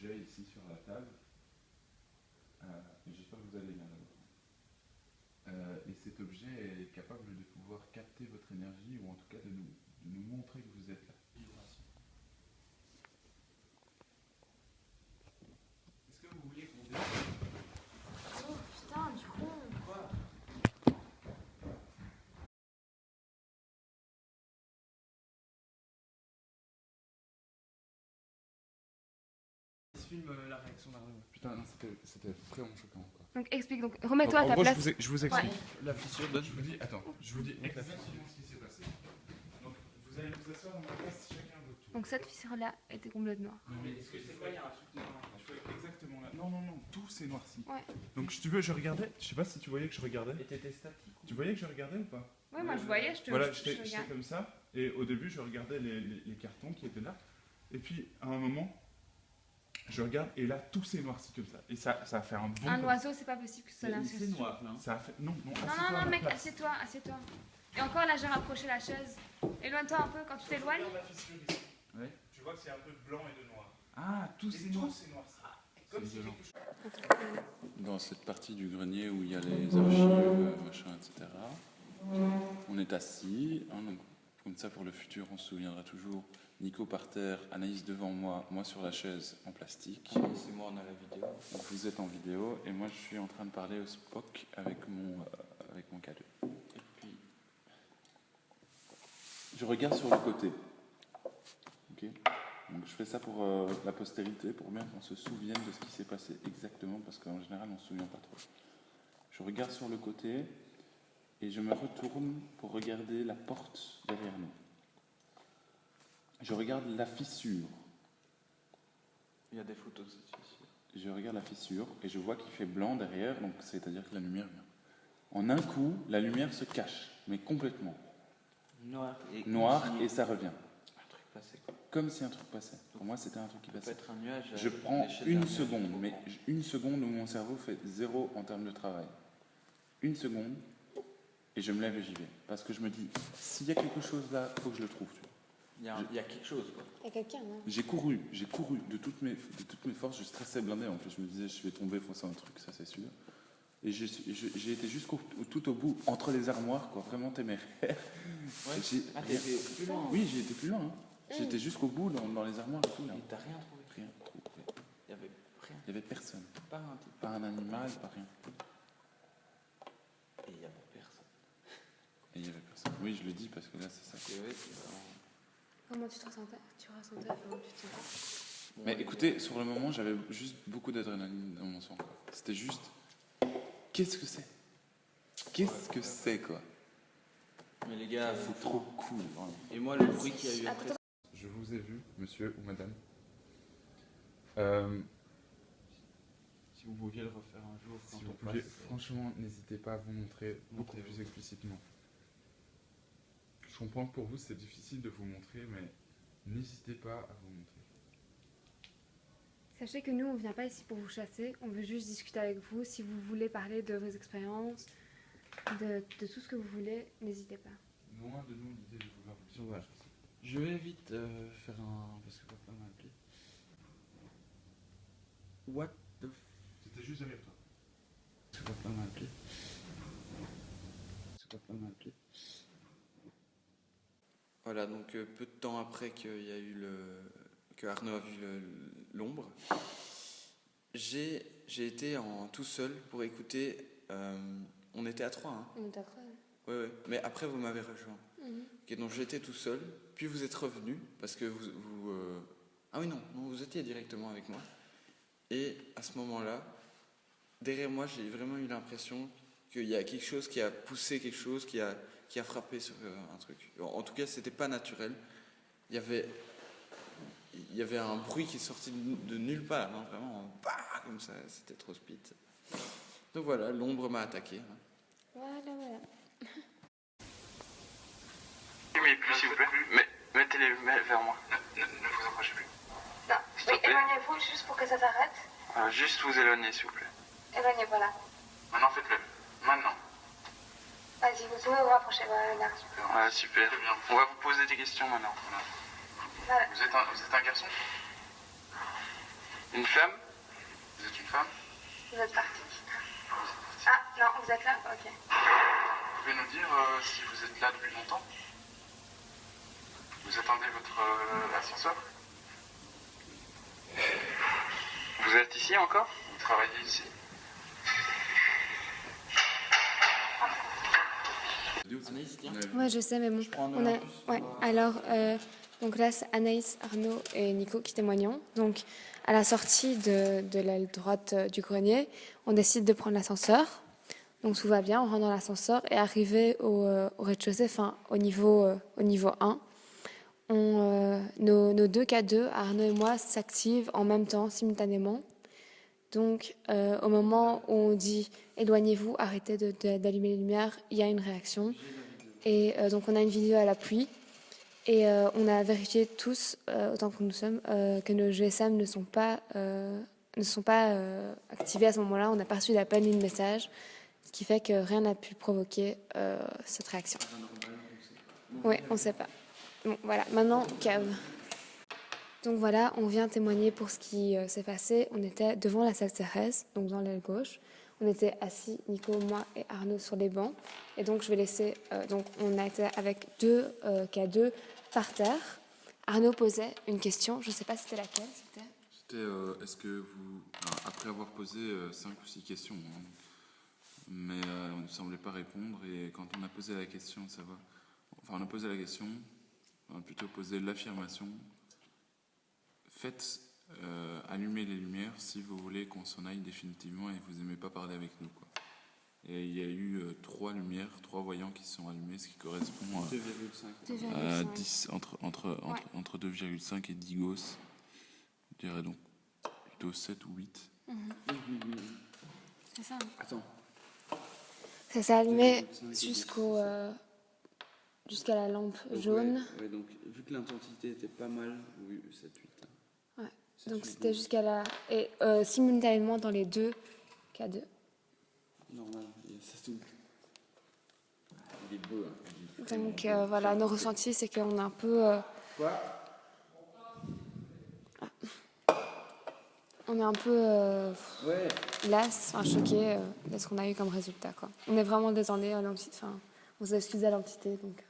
objet ici sur la table. J'espère que vous allez bien d'abord. Et cet objet est capable de pouvoir capter votre énergie ou en tout cas de nous montrer que vous êtes là. Est-ce que vous voulez qu'on décide? Oh putain, du con. Quoi? Il se filme la réaction d'Arnaud. Putain, non, c'était vraiment choquant quoi. Donc explique, donc remets-toi à ta En gros, place. je vous explique. La fissure donne. Je vous dis, attends, je vous dis exactement ce qui s'est passé. Donc, vous allez vous asseoir à ma place chacun votre tour. Donc cette fissure-là était complètement noire. Non, mais Est-ce que c'est quoi, il y a un truc noir? je fais exactement là. Non, non, non, tout s'est noirci. Ouais. Donc, si tu veux, je regardais. Je sais pas si tu voyais que je regardais. Et t'étais statique ou... Tu voyais que je regardais ou pas? Ouais, moi je voyais, je te Voilà, je j'étais regarde. comme ça. Et au début, je regardais les cartons qui étaient là. Et puis, à un moment, je regarde et là, tout s'est noirci comme ça. Et ça a fait un bon. Un oiseau, c'est pas possible que ce soit là. C'est noir là. Ça a fait. Non, non, Non, assieds-toi à non, non, ma mec, place. assieds-toi, assieds-toi. Et encore là, j'ai rapproché la chaise. Éloigne-toi un peu quand tu t'éloignes. Regarde la fissure ici. Ouais. Tu vois que c'est un peu de blanc et de noir. Ah, tout Et s'est tout noirci. c'est noirci. Comme Comme si si quelque quelque chose. chose... Dans cette partie du grenier où il y a les archives, machin, etc. On est assis, hein, donc, comme ça pour le futur, on se souviendra toujours. Nico par terre, Anaïs devant moi, moi sur la chaise en plastique. C'est moi, on a la vidéo. Donc vous êtes en vidéo et moi je suis en train de parler au Spock avec mon K2. Et puis, Je regarde sur le côté. Ok. Donc je fais ça pour la postérité, pour bien qu'on se souvienne de ce qui s'est passé exactement, parce qu'en général on ne se souvient pas trop. Je regarde sur le côté et je me retourne pour regarder la porte derrière nous. Je regarde la fissure. il y a des photos de cette fissure. Je regarde la fissure et je vois qu'il fait blanc derrière, donc c'est-à-dire que la lumière vient. En un coup, la lumière se cache, mais complètement. Noir Et ça revient. Un truc passé quoi. Comme si un truc passait. Pour moi, c'était un truc qui Ça peut passait. être un nuage. Je à prends l'échelle une d'un seconde, nuage. mais une seconde où mon cerveau fait zéro en termes de travail. Une seconde, et je me lève et j'y vais. Parce que je me dis, s'il y a quelque chose là, il faut que je le trouve. Tu vois. Il y a quelque chose quoi. Il y a quelqu'un, non? J'ai couru de toutes mes forces, je stressais blindé en plus. Je me disais, je vais tomber face à un truc, ça c'est sûr. Et j'ai été tout au bout, entre les armoires, quoi, vraiment téméraire. Ouais. J'ai Ah, rien- t'étais plus loin. Oui, j'ai été plus loin. Hein. J'étais jusqu'au bout dans les armoires et tout. Là. Et t'as rien trouvé. Rien trouvé. Il y avait rien. Il n'y avait personne. Pas un type. Pas un animal, pas rien. Et il y avait personne. Et il n'y avait personne. Oui, je le dis parce que là, c'est ça. Et ouais, c'est vraiment... Comment tu te ressentais? Tu ressentais comment tu te sentais? Bon, Mais ouais, écoutez, sur le moment, j'avais juste beaucoup d'adrénaline dans mon sang. Quoi. C'était juste. Qu'est-ce que c'est? Qu'est-ce que c'est, quoi? Mais les gars, C'est trop cool. Vraiment. Et moi, le bruit qu'il y a eu après. Je vous ai vu, monsieur ou madame. Si vous pouviez le refaire un jour quand Si vous on pouviez, passe. franchement, n'hésitez pas à vous montrer beaucoup plus explicitement. Je comprends que pour vous, c'est difficile de vous montrer, mais n'hésitez pas à vous montrer. Sachez que nous, on vient pas ici pour vous chasser, on veut juste discuter avec vous. Si vous voulez parler de vos expériences, de tout ce que vous voulez, n'hésitez pas. Loin de nous l'idée de vouloir vous Voilà. Je vais vite faire un... Parce que papa m'a appelé. What the f... C'était juste derrière toi. Parce que papa m'a appelé. Voilà, donc peu de temps après qu'il y a eu que Arnaud a vu l'ombre, j'ai été tout seul pour écouter. On était à 3, hein. On est après. Ouais. Mais après, vous m'avez rejoint. Ok, donc j'étais tout seul, puis vous êtes revenu parce que ah oui, non, vous étiez directement avec moi. Et à ce moment-là, derrière moi, j'ai vraiment eu l'impression qu'il y a quelque chose qui a poussé quelque chose, qui a frappé sur un truc. En tout cas, c'était pas naturel. Il y avait un bruit qui est sorti de nulle part, hein, vraiment, bah, comme ça, c'était trop speed. Donc voilà, l'ombre m'a attaqué. Hein. Voilà. Mais plus s'il vous plaît. Mettez-les vers moi. Ne vous approchez plus. Non, S'il te plaît. éloignez-vous juste pour que ça s'arrête. Juste vous éloigner s'il vous plaît. Éloignez, voilà. Maintenant faites-le. Maintenant. Vas-y, vous pouvez vous rapprocher, voilà. Ouais, super. Très bien. On va vous poser des questions maintenant. Voilà. Vous êtes un garçon? Une femme? Vous êtes une femme? Vous êtes parti. Ah, non, vous êtes là? Ok. Vous pouvez nous dire si vous êtes là depuis longtemps? Vous attendez votre ascenseur? Vous êtes ici encore? Vous travaillez ici? Anaïs, tiens. Ouais, je sais, mais bon. prends un On a... Olympus. Ouais, alors, donc là, c'est Anaïs, Arnaud et Nico qui témoignent. Donc, à la sortie de l'aile droite du grenier, on décide de prendre l'ascenseur. Donc, tout va bien, on rentre dans l'ascenseur et arrivé au rez-de-chaussée, enfin, au niveau 1, nos deux K2, Arnaud et moi, s'activent en même temps, simultanément. Donc, au moment où on dit « éloignez-vous, arrêtez d'allumer les lumières », il y a une réaction. Et donc, on a une vidéo à l'appui. Et on a vérifié tous, autant que nous sommes, que nos GSM ne sont pas activés à ce moment-là. On n'a pas reçu d'appel ni de message, ce qui fait que rien n'a pu provoquer cette réaction. Oui, on ne sait pas. Bon, voilà, maintenant, cave. Donc voilà, on vient témoigner pour ce qui s'est passé. On était devant la salle Thérèse, donc dans l'aile gauche. On était assis, Nico, moi et Arnaud, sur les bancs. Et donc je vais laisser. Donc on a été avec deux K2 par terre. Arnaud posait une question. Je ne sais pas c'était laquelle. C'était est-ce que vous, après avoir posé 5 ou 6 questions, hein, mais on ne semblait pas répondre. Et quand on a posé la question, on a posé la question, on a plutôt posé l'affirmation. Faites allumer les lumières si vous voulez qu'on s'en aille définitivement et vous n'aimez pas parler avec nous, quoi. Et il y a eu 3 lumières, 3 voyants qui sont allumés, ce qui correspond à 10, entre 2,5 et 10 gosses. Je dirais donc plutôt 7 ou 8. C'est ça. Hein. Attends. Ça s'est allumé jusqu'à la lampe jaune. Ouais, donc vu que l'intensité était pas mal, oui, 7-8. Ouais. Donc c'était jusqu'à la... Et simultanément dans les deux K2. Normal, ça tout. Il est beau. Hein. Donc voilà, nos ressentis, c'est qu'on est un peu... Quoi? On est un peu Ouais. las, choqués de ce qu'on a eu comme résultat, quoi. On est vraiment désolé, on s'excuse à l'entité, donc...